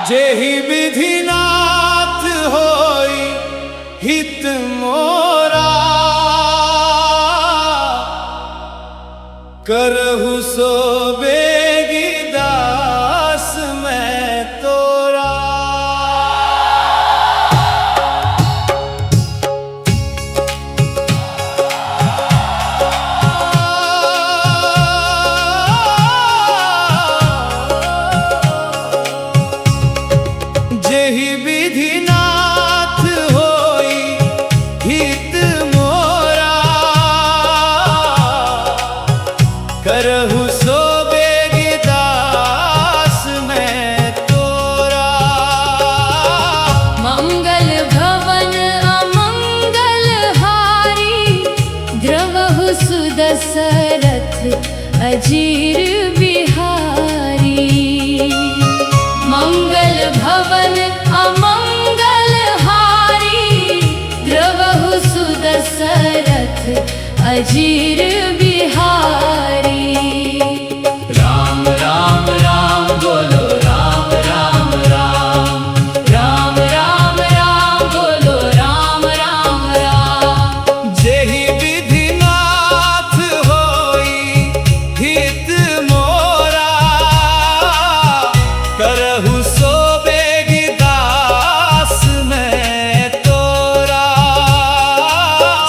जेहि विधिनाथ होई हित मोरा, करहु सो बेगी दास मैं तोरा। जेहि विधिनाथ होई हित मोरा, करहु सो बेगी दास मैं तोरा। मंगल भवन अमंगल हारी, द्रवहु सुदशरथ अजीर बिहारी। मंगल भवन अमंगल हारी, द्रवहु सुदशरथ अजीर बिहारी। राम राम राम बोलो राम राम राम, राम राम राम बोलो राम राम राम। जेहि विधिनाथ होई हित मोरा, करहु सो बेगी दास मैं तोरा।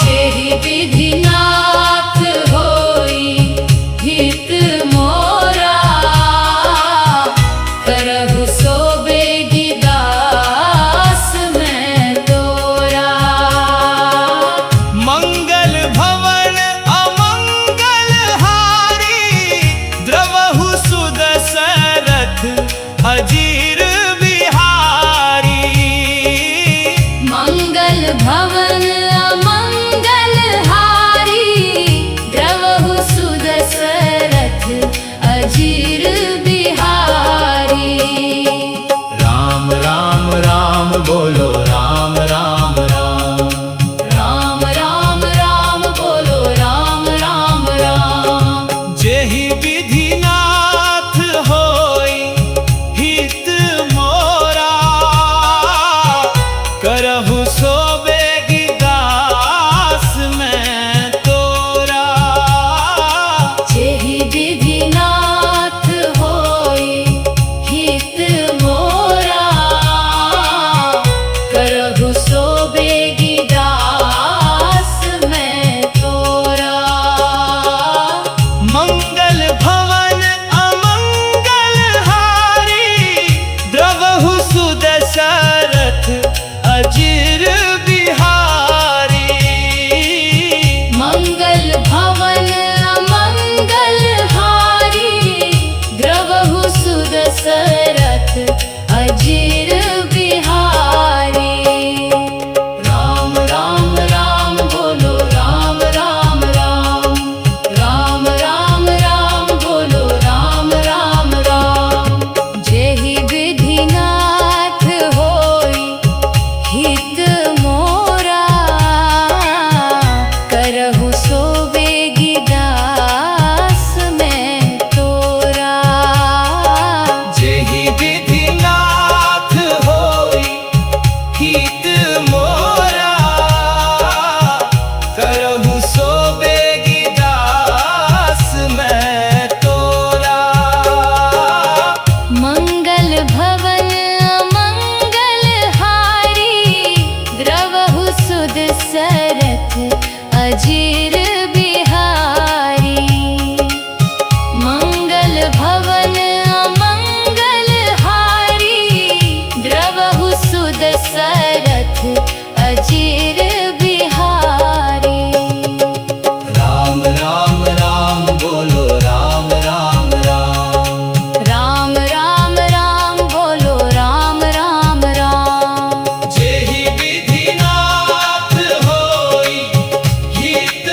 जेहि विधिनाथ होई हित मोरा, करहु सो बेगी दास मैं तोरा। मंगल भवन अमंगल हारी, द्रवहु सुदशरथ अजीर बिहारी। मंगल भवन अमंगल हारी, द्रवहु सुदशरथ अजीर बिहारी। राम राम राम बोलो राम राम राम, राम राम राम बोलो राम राम राम। जेहि विधिनाथ होई हित मोरा, करहु सो बेगी दास मैं तोरा। जेहि विधिनाथ होई हित मोरा, करहु सो बेगी दास मैं तोरा। मंगल भवन अमंगल हारी, द्रवहु सुदशरथ अजीर बिहारी। मंगल भवन अमंगल हारी, द्रवहु सुदशरथ अजीर बिहारी। राम राम राम बोलो राम राम राम, राम राम राम बोलो राम राम राम। जेहि विधिनाथ होई हित मोरा, करहु सो बेगी दास मैं तोरा। जेहि विधिनाथ होई हित मोरा, करहु सो बेगी दास मैं तोरा। मंगल भवन अमंगल हारी, द्रवहु सुदशरथ अजीर बिहारी। मंगल भवन अमंगल हारी, द्रवहु सुदशरथ अजीर बिहारी। राम राम राम बोलो राम राम राम, राम राम राम बोलो राम राम राम। जेहि विधिनाथ होई हित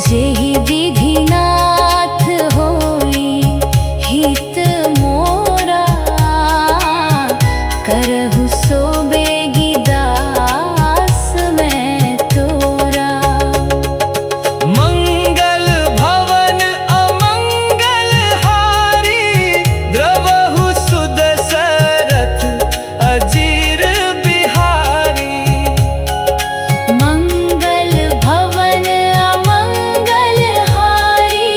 जेहि विधिनाथ होई हित मोरा, करहु सो बेगी दास मैं तोरा। मंगल भवन अमंगल हारी, द्रवहु सुदशरथ अजीर बिहारी। मंगल भवन अमंगल हारी,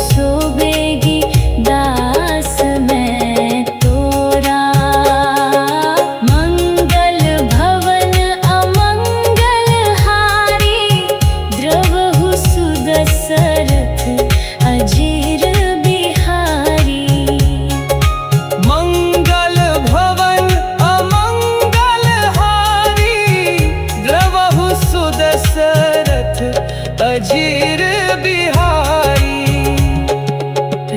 सोबेगी दास में तोरा। मंगल भवन अमंगल हारी, द्रवहु सुदशरथ अजीर बिहारी। मंगल भवन अमंगल हारी, द्रवहु सुदशरथ अजीर बिहारी।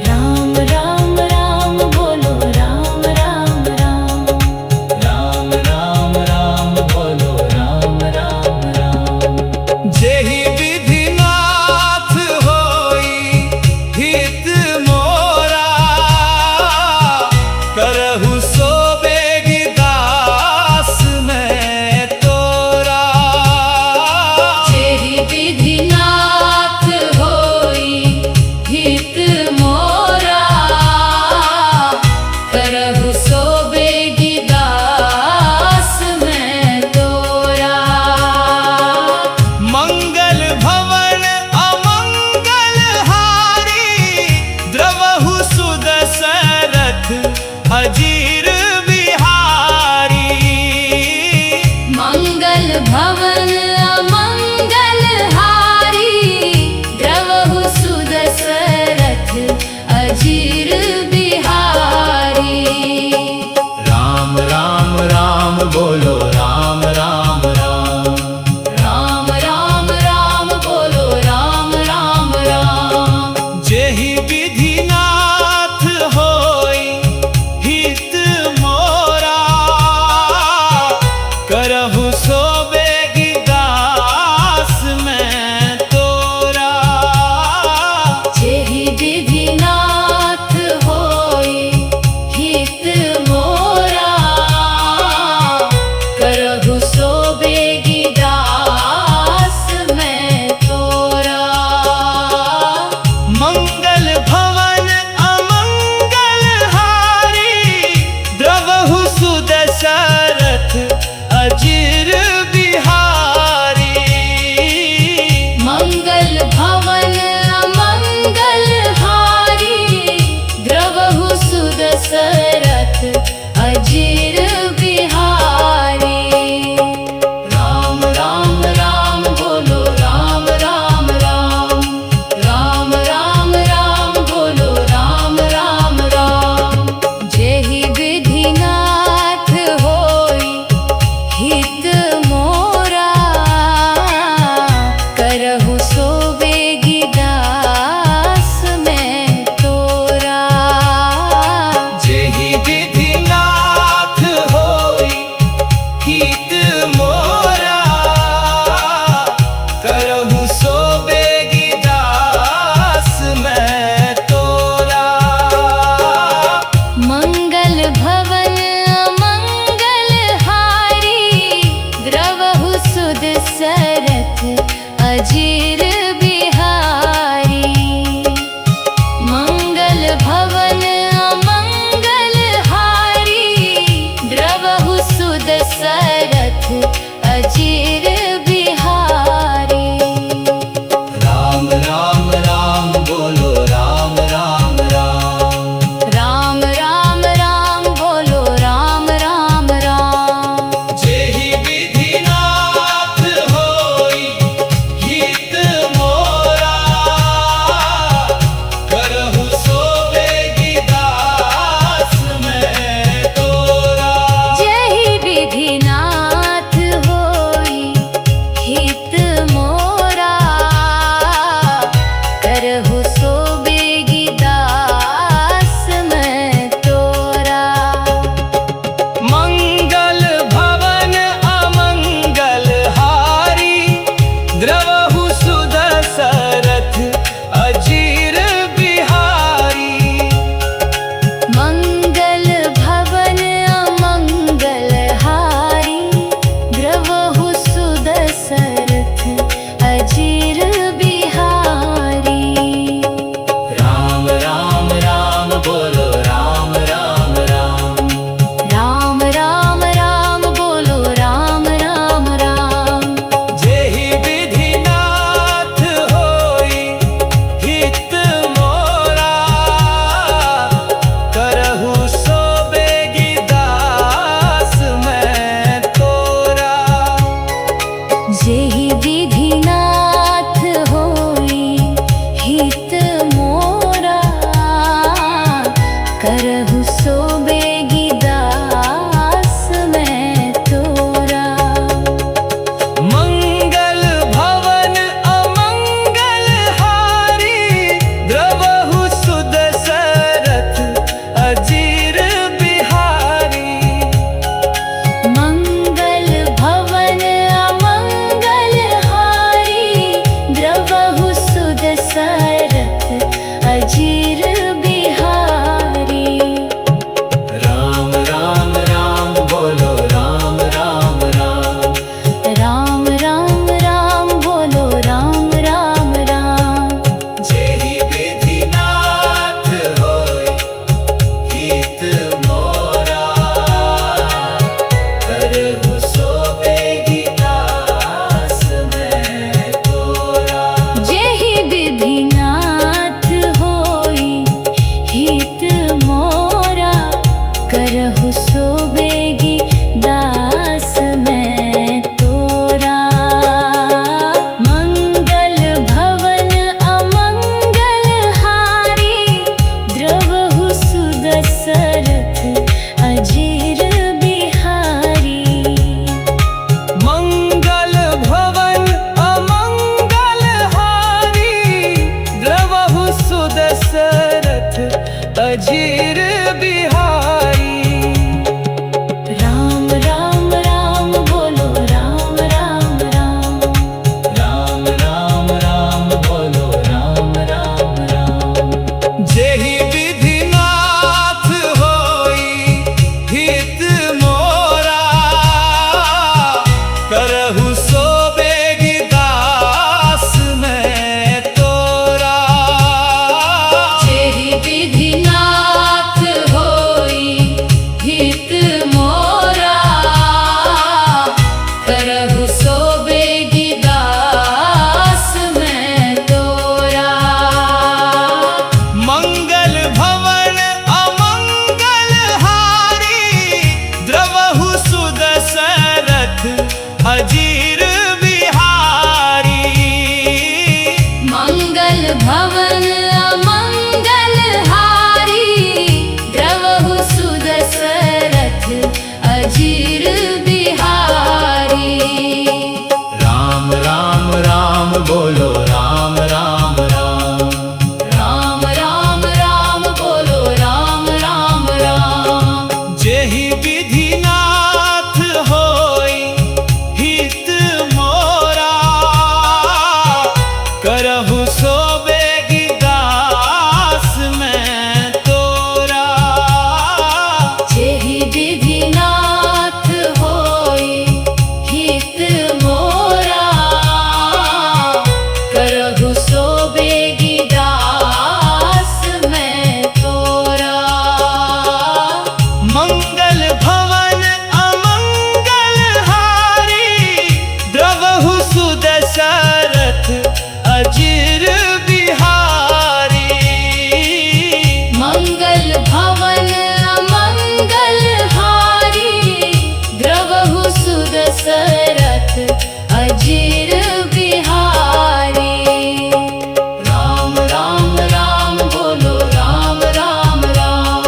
राम राम राम बोलो राम राम राम। राम राम राम बोलो राम राम राम। जेहि विधिनाथ होई हित मोरा, करहु सोबेगी दास में तोरा। जेहि विधिनाथ होई हित मोरा, करहु सोबेगी दास में तोरा। मंगल भवन अमंगल हारी, द्रवहु सुदशरथ अजीर बिहारी। मंगल भवन अमंगल हारी, द्रवहु सुदशरथ अजीर बिहारी। राम राम राम बोलो राम राम राम। राम राम राम बोलो राम राम राम। जेहि विधिनाथ होई हित मोरा, करहु सोबेगी दास में तोरा। जेहि विधिनाथ होई हित मोरा, करहु सोबेगी दास में तोरा। मंगल भवन अमंगल हारी, द्रवहु सुदशरथ अजीर बिहारी। मंगल भवन अमंगल हारी, द्रवहु सुदशरथ अजीर बिहारी। राम राम राम बोलो राम राम राम। राम राम राम बोलो राम राम राम। जेहि विधिनाथ होई हित मोरा, करहु सोबेगी दास में तोरा। जेहि विधिनाथ होई हित मोरा, करहु सोबेगी दास में तोरा। मंगल भवन अमंगल हारी, द्रवहु सुदशरथ अजीर बिहारी। मंगल भवन अमंगल हारी, द्रवहु सुदशरथ अजीर बिहारी। राम राम राम बोलो राम राम राम। राम राम राम बोलो राम राम राम। जेहि विधिनाथ होई हित मोरा, करहु सोबेगी अजीर बिहारी। राम राम राम बोलो राम राम राम। राम राम राम बोलो राम राम राम। जेहि विधि नाथ होय हित मोरा, करहु सोबेगी दास मैं तोरा। जेहि विधिनाथ होई हित मोरा, करहु सोबेगी दास मैं तोरा। मंगल भवन अमंगल हारी, द्रवहु सुदशरथ अजीर बिहारी। मंगल भवन अमंगल हारी, द्रवहु सुदशरथ अजीर बिहारी। राम राम राम बोलो राम राम राम। राम राम राम बोलो राम राम राम। जेहि विधि नाथ होई हित मोरा, करहु सोबेगी दास मैं तोरा। जेहि विधिनाथ होई हित मोरा, करहु सोबेगी दास मैं तोरा। मंगल भवन अमंगल हारी, द्रवहु सुदशरथ अजीर बिहारी। मंगल भवन अमंगल हारी, द्रवहु सुदशरथ अजीर बिहारी। राम राम राम बोलो राम राम राम। राम राम राम बोलो राम राम राम। जेहि विधि नाथ होई हित मोरा, करहु सोबेगी दास मैं तोरा। जेहि विधिनाथ होई हित मोरा, करहु सोबेगी दास मैं तोरा। मंगल भवन अमंगल हारी, द्रवहु सुदशरथ अजीर बिहारी। मंगल भवन अमंगल हारी, द्रवहु सुदशरथ अजीर बिहारी। राम राम राम बोलो राम राम राम।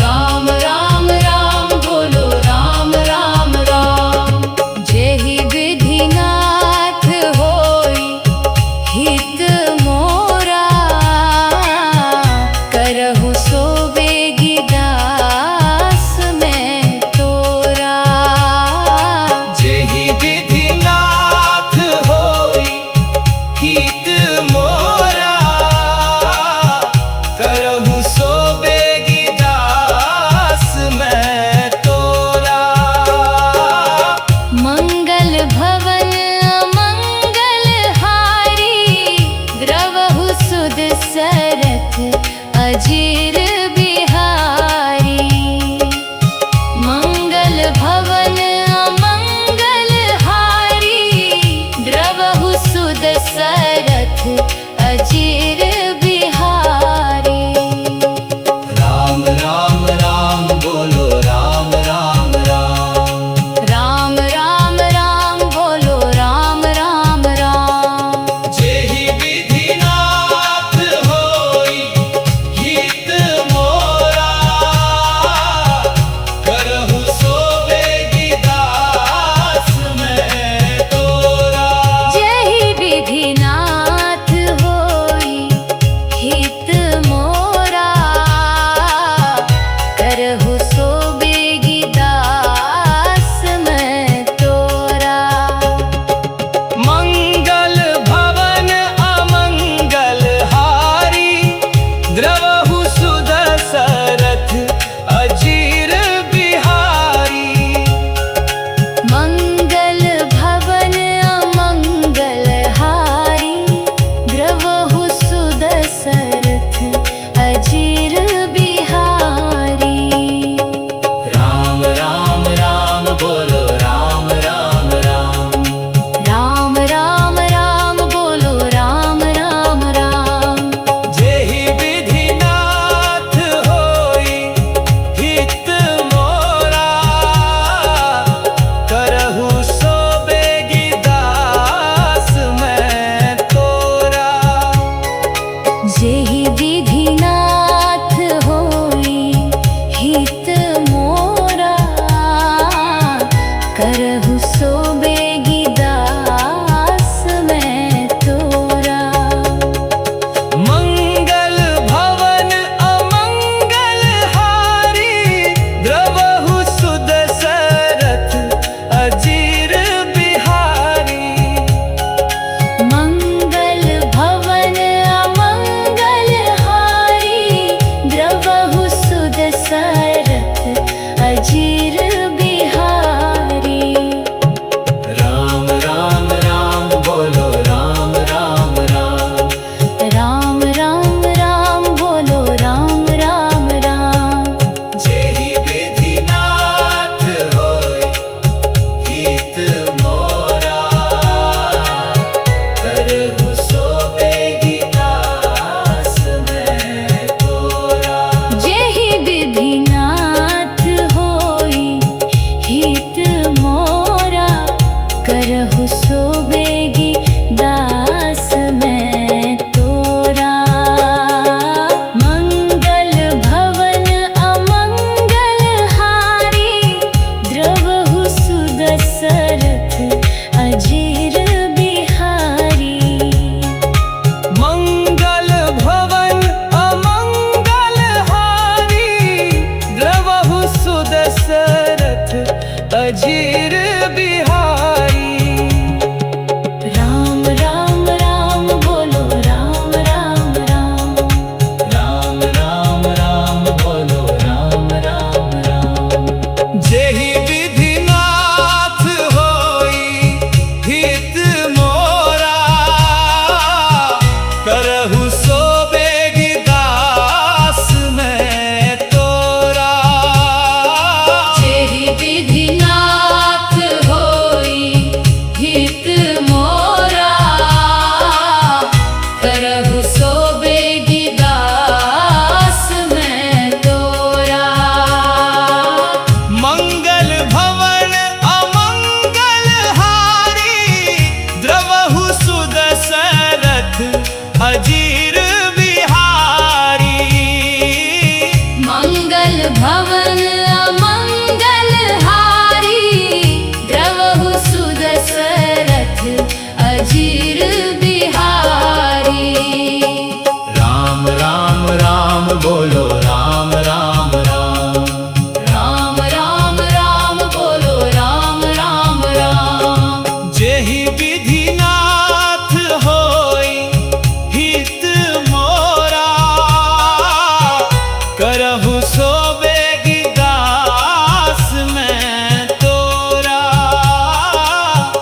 राम राम राम बोलो राम राम राम। जेहि विधिनाथ होई हित मोरा, करहु सोबेगी दास मैं तोरा। जेहि विधि नाथ होई हित मोरा, करहु सोबेगी दास मैं तोरा। मंगल भवन अमंगल हारी, द्रवहु सुदशरथ अजीर बिहारी। मंगल भवन अमंगल हारी, द्रवहु सुदशरथ अजीर बिहारी। राम राम राम बोलो राम राम राम। राम राम राम बोलो राम राम राम। जेहि विधि नाथ होई हित बोलो राम राम राम। राम राम राम बोलो राम राम राम। जेहि विधिनाथ होई हित मोरा, करहु सो बेगी दास मैं तोरा।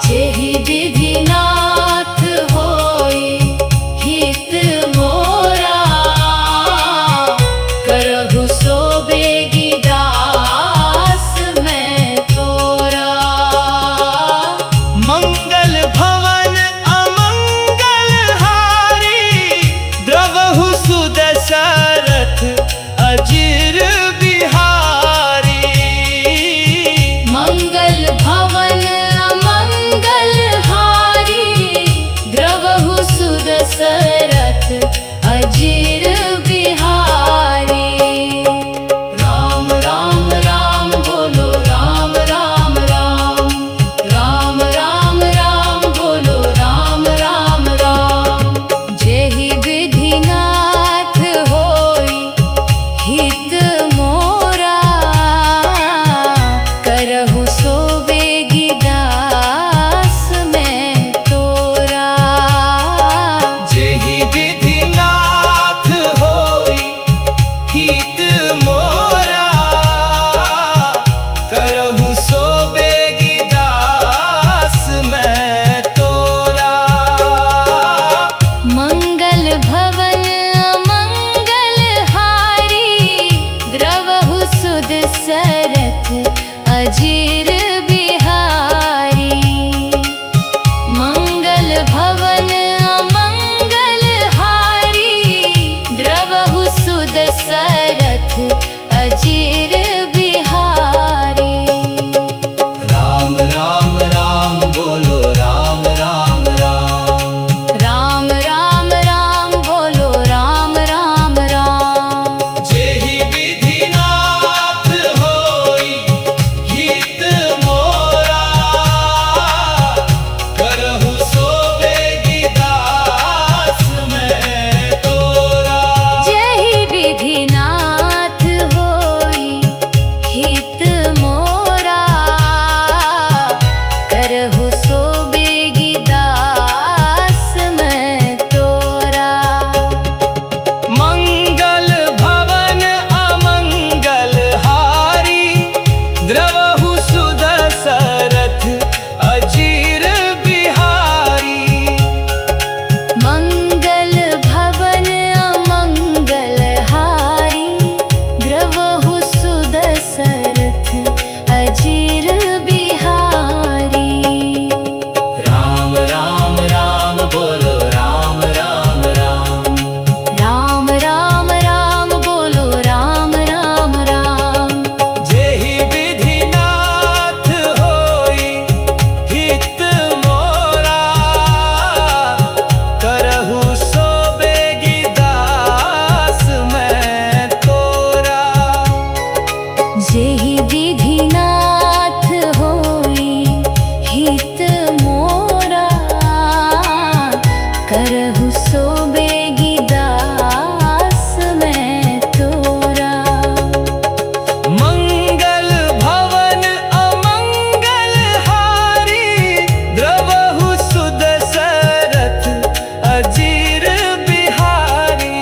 जेहि विधिनाथ होई हित मोरा, करहु सो बेगी दास मैं तोरा। मंगल भवन अमंगल हारी, द्रवहु सुदशरथ अजिर बिहारी। मंगल भवन अमंगल हारी, द्रवहु सुदशरथ अजिर बिहारी। राम राम राम बोलो राम राम राम। राम राम राम बोलो राम राम राम। जेहि विधिनाथ होई हित मोरा, करहु सो बेगी दास मैं तोरा। जेहि विधिनाथ होई हित मोरा, करहु सो बेगी दास मैं तोरा। मंगल भवन अमंगल हारी, द्रवहु सुदशरथ अजिर बिहारी। मंगल भवन अमंगल हारी, द्रवहु सुदशरथ अजिर बिहारी। राम राम राम बोलो राम राम राम। राम राम राम बोलो राम राम राम। जेहि विधिनाथ होई हित मोरा, करहु सो बेगी दास मैं तोरा। जेहि विधिनाथ होई हित मोरा, करहु सो बेगी दास मैं तोरा। मंगल भवन अमंगल हारी, द्रवहु सुदशरथ अजिर बिहारी। मंगल भवन अमंगल हारी, द्रवहु सुदशरथ अजिर बिहारी। राम राम राम बोलो राम राम राम। राम राम राम बोलो राम राम राम। जेहि विधिनाथ होई हित मोरा, करहु सो बेगी दास मैं तोरा। जेहि विधिनाथ होई हित मोरा, करहु सो बेगी दास मैं तोरा। मंगल भवन अमंगल हारी, द्रवहु सुदशरथ अजिर बिहारी।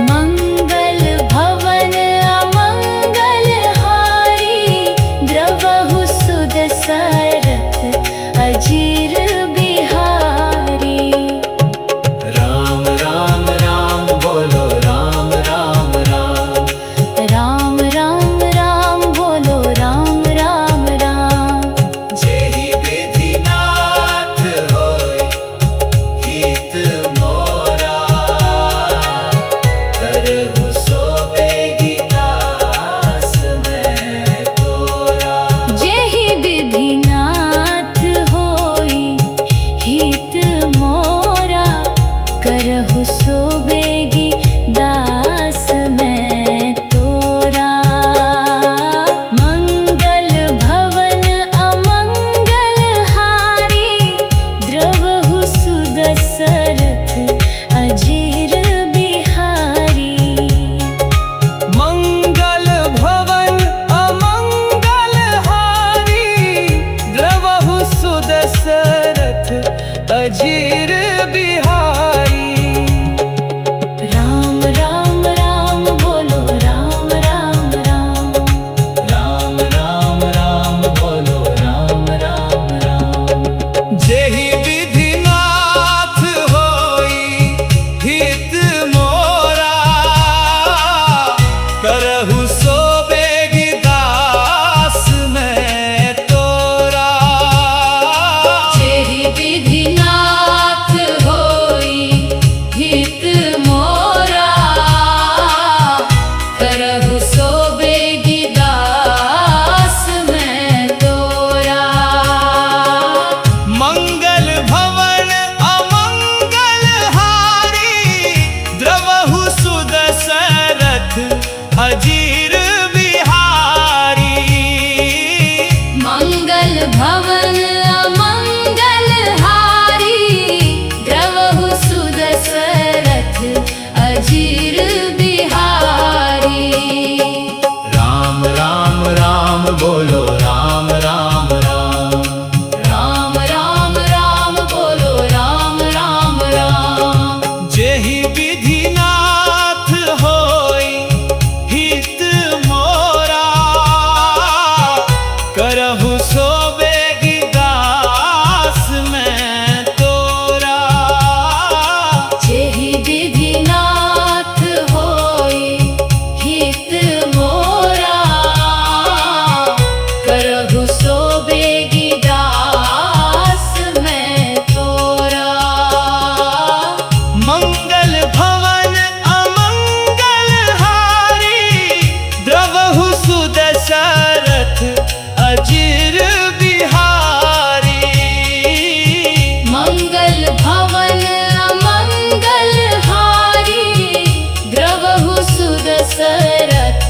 मंगल भवन अमंगल हारी, द्रवहु सुदशरथ अजिर बिहारी। राम राम राम बोलो राम राम राम। राम राम राम बोलो राम राम राम। जेहि विधिनाथ होई हित मोरा, करहु सो बेगी दास मैं तोरा। जेहि विधिनाथ होई हित मोरा, करहु सो बेगी दास मैं तोरा। मंगल भवन अमंगल हारी, द्रवहु सुदशरथ अजिर बिहारी। दशरथ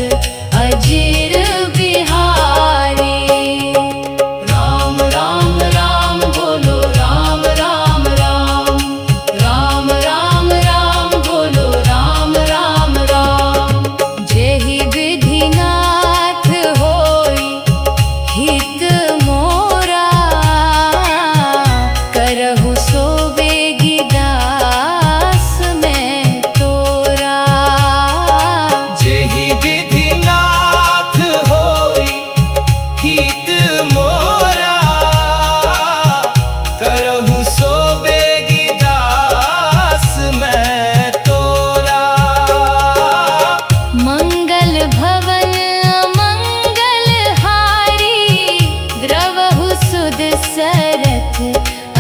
अजीर बिहारी। राम राम राम बोलो राम राम राम। राम राम राम बोलो राम राम राम। जेहि विधिनाथ होई हित मोरा, करहु सो बेगी दास मैं तोरा। जेहि विधिनाथ होई हित मोरा, करहु सो बेगी दास मैं तोरा। मंगल भवन अमंगल हारी, द्रवहु सुध सरथ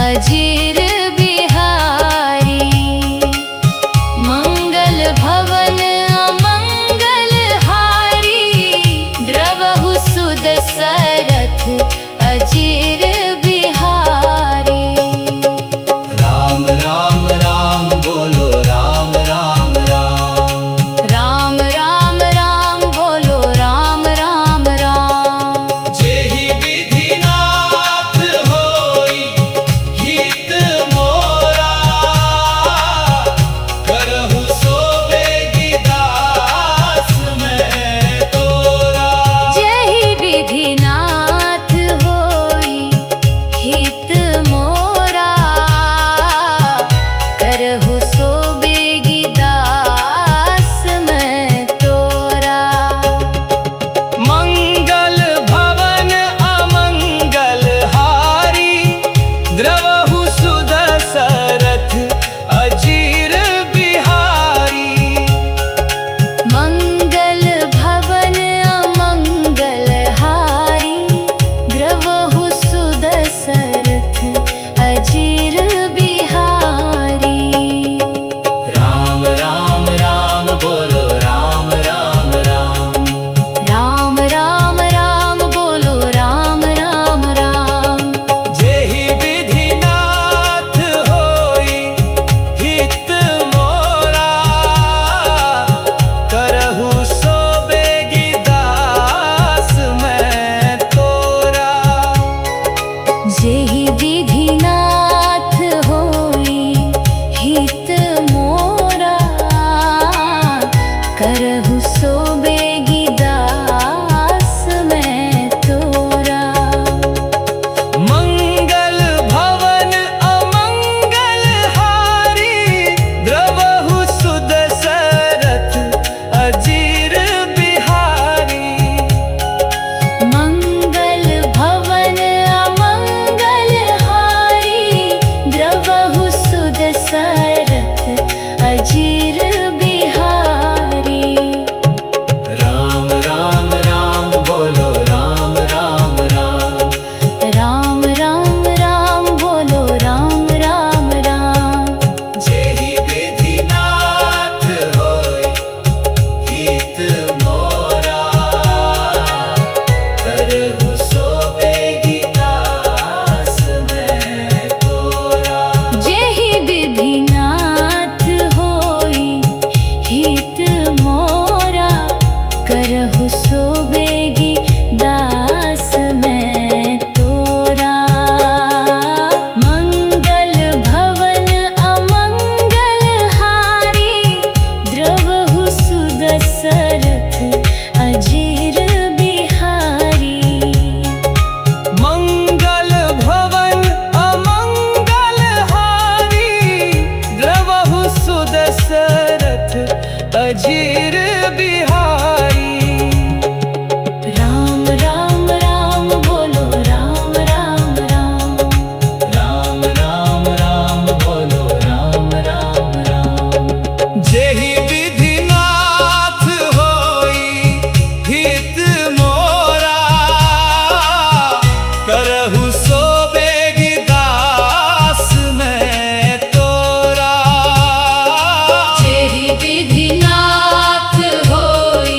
अजीर बिहारी। मंगल भवन अमंगल हारी, द्रवहु सुध सरथ अजीर बिहारी। राम राम राम बोलो राम राम राम। राम राम राम बोलो राम राम राम। जेहि विधिनाथ होई हित मोरा, करहु सो बेगी दास मैं तोरा। जेहि विधिनाथ होई हित मोरा, करहु सो बेगी दास मैं तोरा। मंगल भवन अमंगल हारी, द्रवहु सुध सरथ अजीर बिहारी। मंगल भवन अमंगल हारी, द्रवहु सुध सरथ अजीर बिहारी। राम राम राम बोलो राम राम राम। राम राम राम बोलो राम राम राम। जेहि विधिनाथ होई हित मोरा, करहु सो बेगी दास मैं तोरा। जेहि विधिनाथ होई हित मोरा, करहु सो बेगी दास मैं तोरा। मंगल भवन अमंगल हारी, द्रवहु सुध सरथ अजीर बिहारी। मंगल भवन अमंगल हारी, द्रवहु सुध सरथ अजीर बिहारी। राम राम राम बोलो राम राम राम। राम राम राम बोलो राम राम राम। जेहि विधिनाथ होई हित मोरा, करहु सो बेगी दास मैं तोरा। जेहि विधिनाथ होई हित मोरा, करहु सो बेगी दास मैं तोरा। मंगल भवन अमंगल हारी, द्रवहु सुध सरथ अजीर बिहारी। मंगल भवन अमंगल हारी, द्रवहु सुध सरथ अजीर बिहारी। राम राम राम बोलो राम राम राम। राम राम राम बोलो राम राम राम। जेहि विधिनाथ होई हित मोरा, करहु सो बेगी दास मैं तोरा। जेहि विधिनाथ होई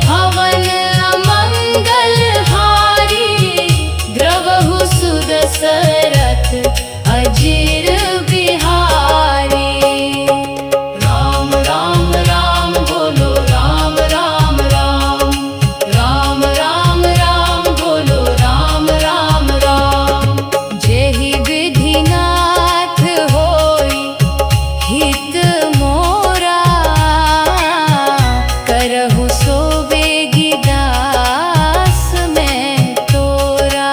भवन अमंगल हारी द्रवहु सुदशरथ अजीर बिहारी। राम राम राम बोलो राम राम राम, राम राम राम बोलो राम राम राम। जेहि विधिनाथ होई हित मोरा, करहु सो बेगी दास मैं तोरा।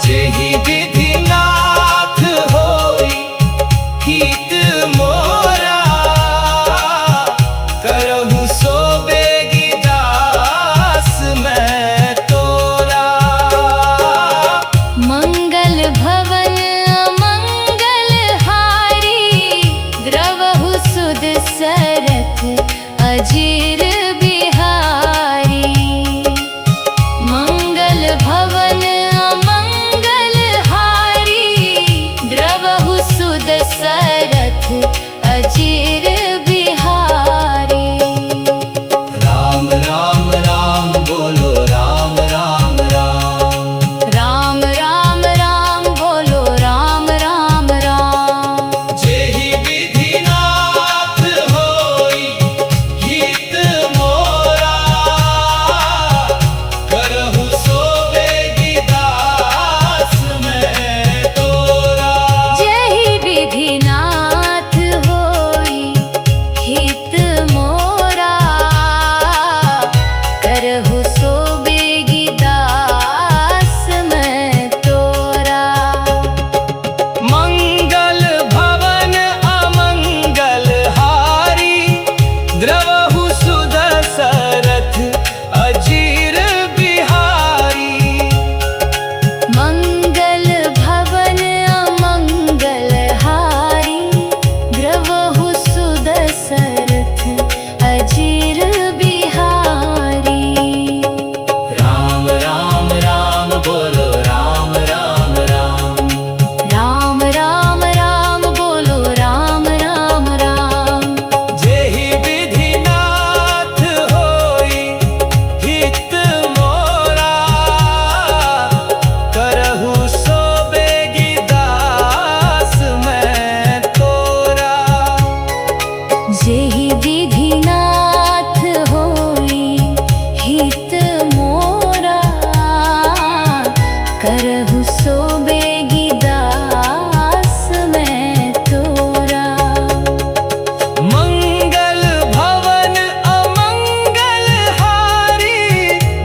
जेहि विधिनाथ होई हित मोरा, करहु सो बेगी दास मैं तोरा। मंगल भवन अमंगल हारी द्रवहु सुदशरथ अजीर बिहारी। मंगल भवन अमंगल हारी द्रवहु सुदशरथ अजीर बिहारी। राम राम राम बोलो राम राम राम, राम राम राम बोलो राम राम राम। जेहि विधिनाथ होई हित मोरा, करहु सो बेगी दास मैं तोरा। जेहि विधिनाथ होई हित मोरा, करहु सो बेगी दास मैं तोरा। मंगल भवन अमंगल हारी द्रवहु सुदशरथ अजीर बिहारी। मंगल भवन अमंगल हारी द्रवहु सुदशरथ अजीर बिहारी। राम राम राम बोलो राम राम राम, राम राम राम बोलो राम राम राम। जेहि विधिनाथ होई हित मोरा, करहु सो बेगी दास मैं तोरा। जेहि विधिनाथ होई हित मोरा, करहु सो बेगी दास मैं तोरा। मंगल भवन अमंगल हारी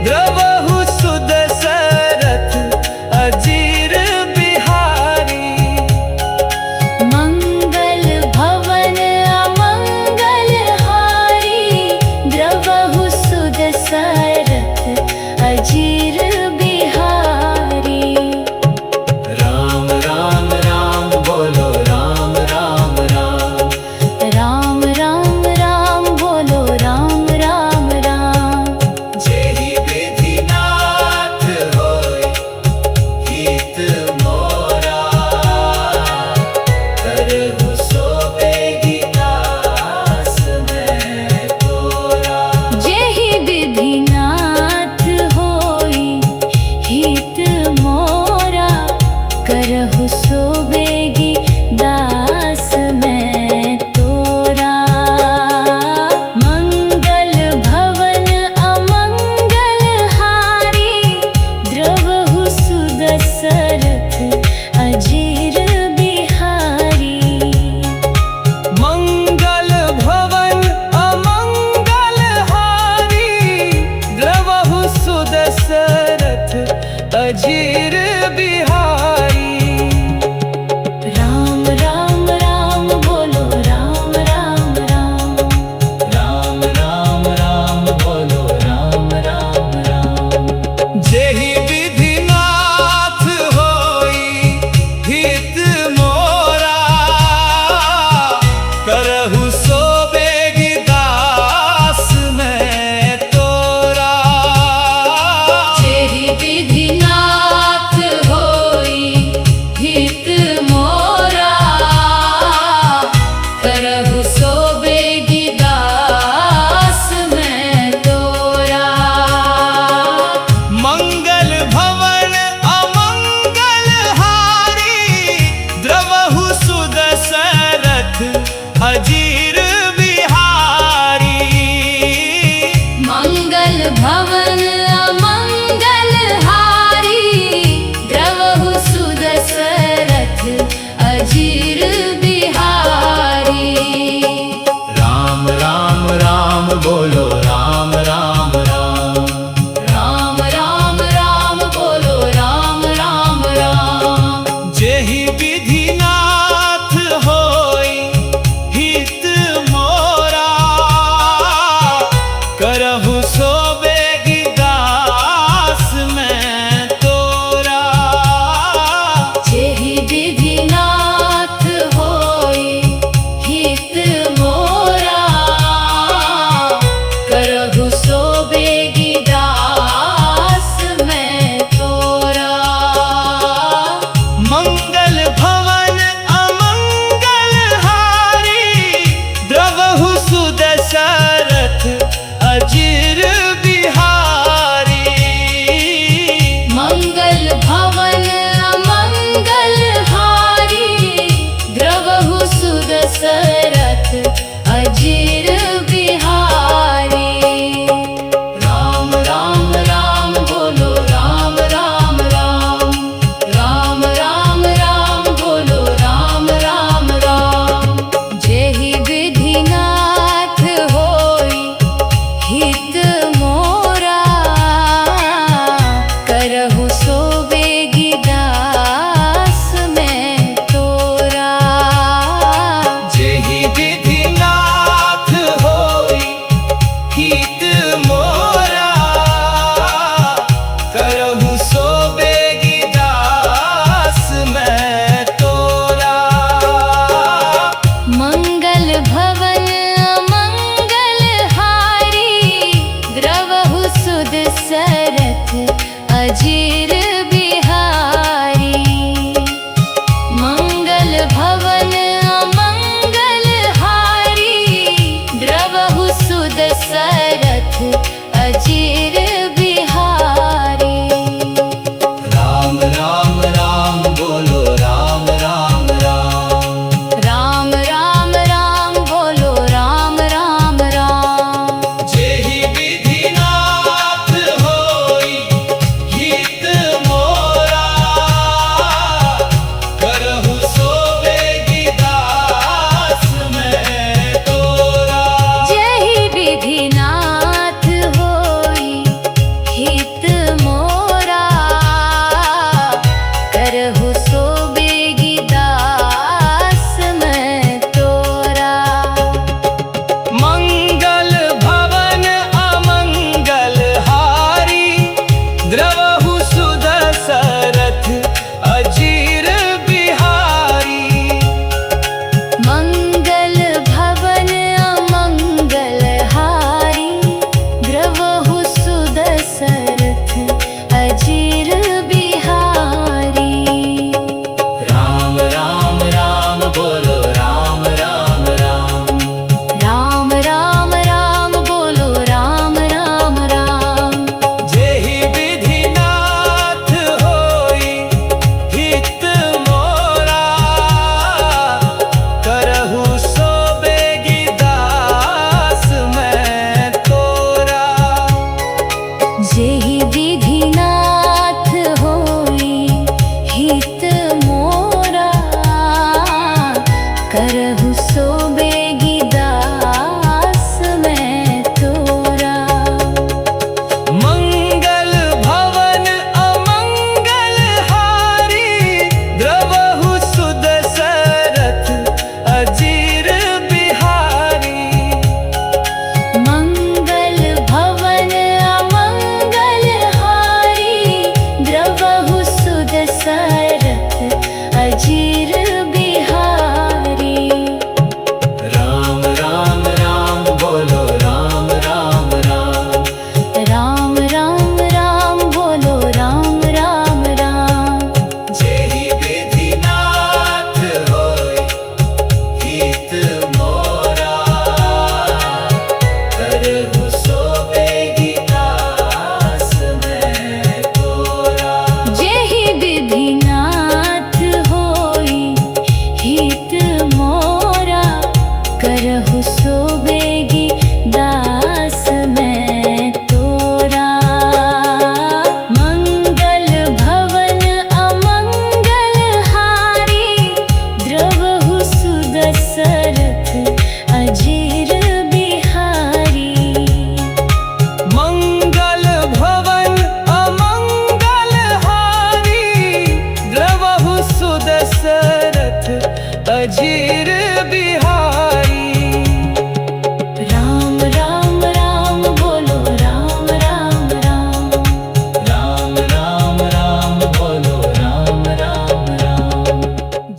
द्रवहु सुदशरथ अजीर बिहारी। मंगल भवन अमंगल हारी द्रवहु सुदशरथ अजीर बिहारी। राम राम राम बोलो राम राम राम, राम राम राम बोलो राम राम राम। जेहि विधिनाथ होई हित मोरा, करहु सो बेगी दास मैं तोरा। जेहि विधिनाथ होई हित मोरा, करहु सो बेगी दास मैं तोरा। मंगल भवन अमंगल हारी द्रवहु सुदशरथ अजीर बिहारी। मंगल भवन अमंगल हारी द्रवहु सुदशरथ अजीर बिहारी। राम राम राम बोलो राम राम राम, राम राम राम बोलो राम राम राम। जेहि विधिनाथ होई हित मोरा, करहु सो बेगी दास मैं तोरा। जेहि विधिनाथ भवन अमंगल हारी, द्रवहु सुदशरथ अजीर बिहारी। राम राम राम बोलो राम राम राम। राम राम राम बोलो राम राम राम। जेहि विधिनाथ होई हित मोरा, करहु सो बेगी दास मैं तोरा। जेहि विधिनाथ होई हित मोरा, करहु सो बेगी दास मैं तोरा। मंगल भवन अमंगल हारी, द्रवहु सुदशरथ अजीर बिहारी। मंगल भवन अमंगल हारी, द्रवहु सुदशरथ अजीर बिहारी। राम राम राम बोलो राम राम राम। राम राम राम बोलो राम राम राम। जेहि विधिनाथ होई हित मोरा, करहु सो बेगी दास मैं तोरा। जेहि विधिनाथ होई हित मोरा, करहु सो बेगी दास मैं तोरा। मंगल भवन अमंगल हारी, द्रवहु सुदशरथ अजीर